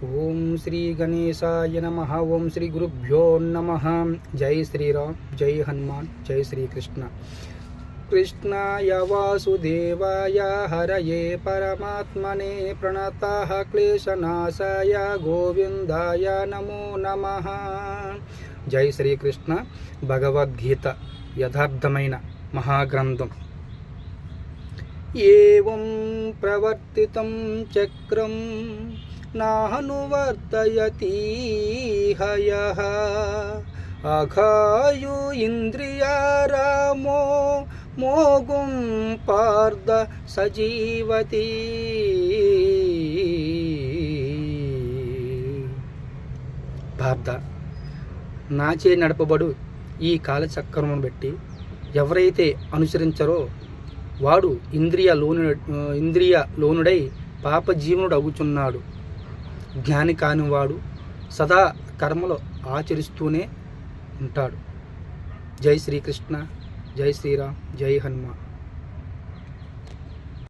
ఓం శ్రీ గణేశాయ నమః. ఓం శ్రీ గురుభ్యో నమః. జై శ్రీరామ్, జై హనుమాన్, జై శ్రీకృష్ణ. కృష్ణాయ వాసుదేవాయ హరయే పరమాత్మనే ప్రణతః క్లేశనాశాయ గోవిందాయ నమో నమః. జై శ్రీకృష్ణ. భగవద్గీత యథార్థమైన మహాగ్రంథం. ఏవం ప్రవర్తితం చక్రం నాహనువర్తయతి హయః అఘాయు ఇంద్రియారామో మోగుం పార్థ సజీవతి. పార్థ, నాచే నడపబడు ఈ కాలచక్రమును బట్టి ఎవరైతే అనుసరించరో వాడు ఇంద్రియ లోనుడై పాపజీవనుడు అగుచున్నాడు. జ్ఞాని కానివాడు సదా కర్మలు ఆచరిస్తూనే ఉంటాడు. జై శ్రీకృష్ణ, జై శ్రీరామ్, జై హనుమాన్.